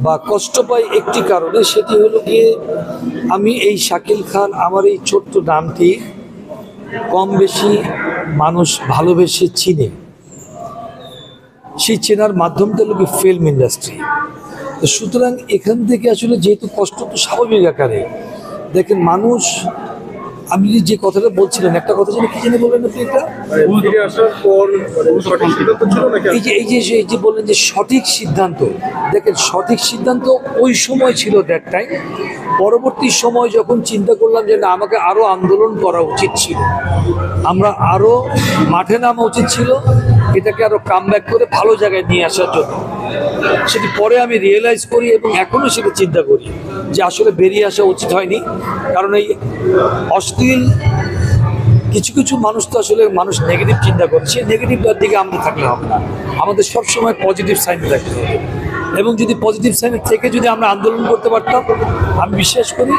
বা কষ্ট পাই একটি কারণে, সেটি হলো গিয়ে আমি এই শাকিল খান আমার এই ছোট্ট নামটি কম বেশি মানুষ ভালোবেসে চিনে। সেই চেনার মাধ্যমটা হলো ফিল্ম ইন্ডাস্ট্রি। তো সুতরাং এখান থেকে আসলে যেহেতু কষ্ট তো স্বাভাবিক আকারে, দেখেন মানুষ, আমি যে কথাটা বলছিলেন, একটা কথা জানি কি জানি বললেন আপনি, এটা এই যে বললেন যে সঠিক সিদ্ধান্ত। দেখেন সঠিক সিদ্ধান্ত ওই সময় ছিল, দ্যাট টাইম। পরবর্তী সময় যখন চিন্তা করলাম যে না, আমাকে আরো আন্দোলন করা উচিত ছিল, আমরা আরো মাঠে নামা উচিত ছিল, এটাকে আরো কামব্যাক করে ভালো জায়গায় নিয়ে আসার জন্য, সেটি পরে আমি রিয়েলাইজ করি এবং এখনো সেটা চিন্তা করি যে আসলে বেরিয়ে আসা উচিত হয়নি। কারণ এই অশ্লীল কিছু কিছু মানুষ তো আসলে মানুষ নেগেটিভ চিন্তা করছে, নেগেটিভটার দিকে আমরা থাকলে হবে না, আমাদের সবসময় পজিটিভ সাইন রাখতে হবে। এবং যদি পজিটিভ সাইনের থেকে যদি আমরা আন্দোলন করতে পারতাম, আমি বিশ্বাস করি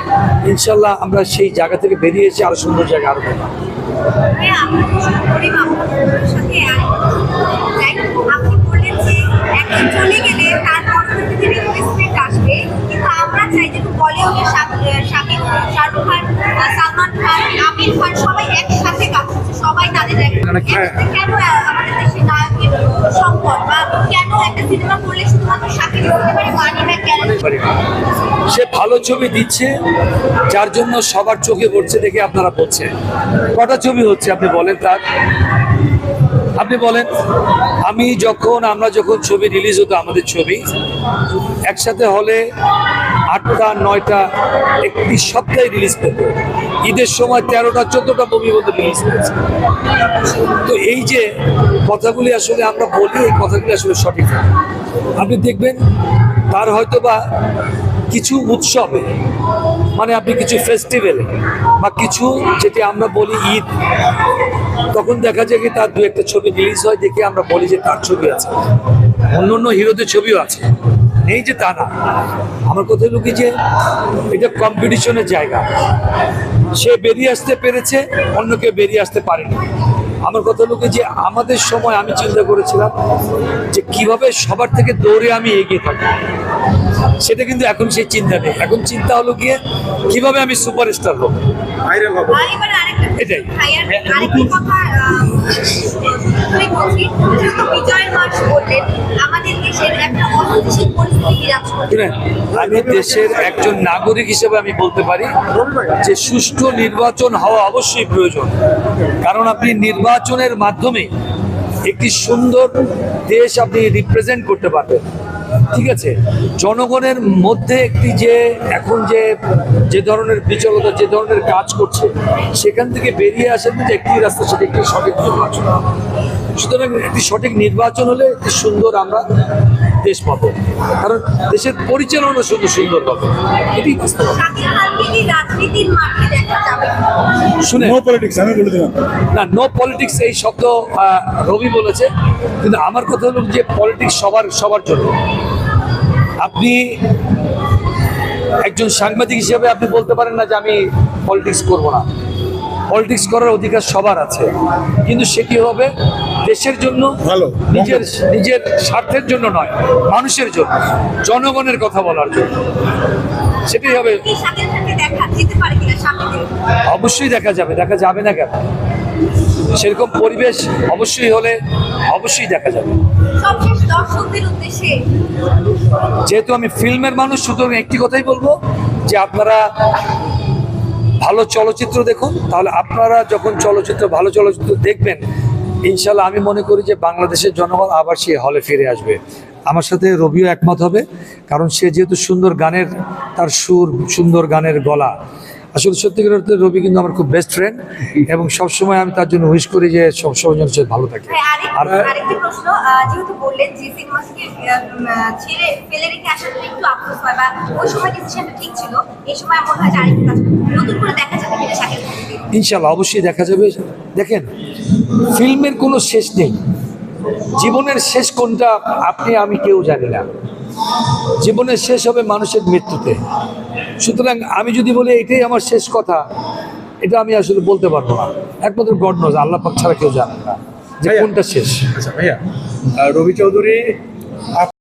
ইনশাল্লাহ আমরা সেই জায়গা থেকে বেরিয়ে এসে আরো সুন্দর জায়গা আরো পেতাম। শাহরুখ খান, সালমান খান, আমির খান সবাই একসাথে কাজ করছে, সবাই তাদের কেন আমাদের দেশে নায়কের সংকট, বা কেন একটা সিনেমা করলে শুধুমাত্র শাকিব করতে পারে, মানি ব্যাগ কেন? সে ভালো ছবি দিচ্ছে যার জন্য সবার চোখে পড়ছে দেখে আপনারা বলছেন। কটা ছবি হচ্ছে আপনি বলেন তার, আপনি বলেন। আমরা যখন ছবি রিলিজ হতো, আমাদের ছবি একসাথে হলে 8টা 9টা একটি সপ্তাহে রিলিজ পেত। ঈদের সময় 13টা 14টা মুভি মধ্যে রিলিজ পেয়েছে। তো এই যে কথাগুলি আসলে আমরা বলি, এই কথাগুলি আসলে সঠিক না। আপনি দেখবেন তার হয়তো বা কিছু উৎসবে, মানে আপনি কিছু ফেস্টিভ্যালে বা কিছু যেটি আমরা বলি ঈদ, তখন দেখা যায় কি তার দু একটা ছবি রিলিজ হয়, দেখে আমরা বলি যে তার ছবি আছে, অন্য হিরোদের ছবিও আছে, নেই যে তা না। আমার কথা হলো কি যে এটা কম্পিটিশনের জায়গা, সে বেরিয়ে আসতে পেরেছে, অন্য কেউ বেরিয়ে আসতে পারেনি। আমার কথা হলো কি যে আমাদের সময় আমি চিন্তা করেছিলাম যে কিভাবে সবার থেকে দৌড়ে আমি এগিয়ে থাকি, সেটা কিন্তু এখন সেই চিন্তা নেই। এখন চিন্তা হলো গিয়ে কিভাবে আমি সুপারস্টার হব, এটাই। আমি দেশের একজন নাগরিক হিসেবে আমি বলতে পারি যে সুষ্ঠু নির্বাচন হওয়া অবশ্যই প্রয়োজন। কারণ আপনি নির্বাচনের মাধ্যমে একটি সুন্দর দেশ আপনি রিপ্রেজেন্ট করতে পারবেন, ঠিক আছে। জনগণের মধ্যে একটি যে এখন যে ধরনের বিচলতা, যে ধরনের কাজ করছে, সেখান থেকে বেরিয়ে আসার মধ্যে একটি রাস্তা, সেটা একটি সঠিক নির্বাচন। সুতরাং একটি সঠিক নির্বাচন হলে একটি সুন্দর আমরা দেশ পাবো, কারণ দেশের পরিচালনা সুন্দর হবে, এটি শুনে না, নো পলিটিক্স এই শব্দ রবি বলেছে, কিন্তু আমার কথা হলো যে পলিটিক্স সবার জন্য। আপনি একজন সাংবাদিক হিসেবে আপনি বলতে পারেন না যে আমি পলিটিক্স করব না। পলিটিক্স করার অধিকার সবার আছে, কিন্তু সেটি হবে দেশের জন্য, নিজের স্বার্থের জন্য নয়, মানুষের জন্য, জনগণের কথা বলার জন্য, সেটাই হবে। অবশ্যই দেখা যাবে না কেন? সেরকম পরিবেশ অবশ্যই হলে অবশ্যই দেখা যাবে। যেহেতু আমি ফিল্মের মানুষ, সুতরাং একটি কথাই বলবো যে আপনারা ভালো চলচ্চিত্র দেখুন, তাহলে আপনারা যখন ভালো চলচ্চিত্র দেখবেন, ইনশাল্লাহ আমি মনে করি যে বাংলাদেশের জনগণ আবার সেই হলে ফিরে আসবে। আমার সাথে রবিও একমত হবে, কারণ সে যেহেতু সুন্দর গানের, তার সুর, সুন্দর গানের গলা, আসলে সত্যিকার অর্থে রবি কিন্তু আমার খুব বেস্ট ফ্রেন্ড, এবং সবসময় আমি তার জন্য উইশ করি যে সবসময় যেন সে ভালো থাকে। আর আরেকটি প্রশ্ন, যেহেতু বললেন যে সিনেমা থেকে ছেড়ে ফেলে রেখে আসার একটু আফসোস হয়, বা ওই সময় ডিসিশনটা ঠিক ছিল, এই সময় মনে হয় যে আরেকটু কাজ নতুন করে দেখা যাবে কিনা শাকিব খানকে? ইনশাল্লাহ অবশ্যই দেখা যাবে। দেখেন, ফিল্মের কোনো শেষ নেই, জীবনের শেষ কোনটা আপনি আমি কেউ জানি না। জীবনের শেষ হবে মানুষের মৃত্যুতে। সুতরাং আমি যদি বলি এটাই আমার শেষ কথা, এটা আমি আসলে বলতে পারবো না। একমাত্র গড নোজ, আল্লাহ পাক ছাড়া কেউ জানে না যে কোনটা শেষ। আচ্ছা ভাইয়া, রবি চৌধুরী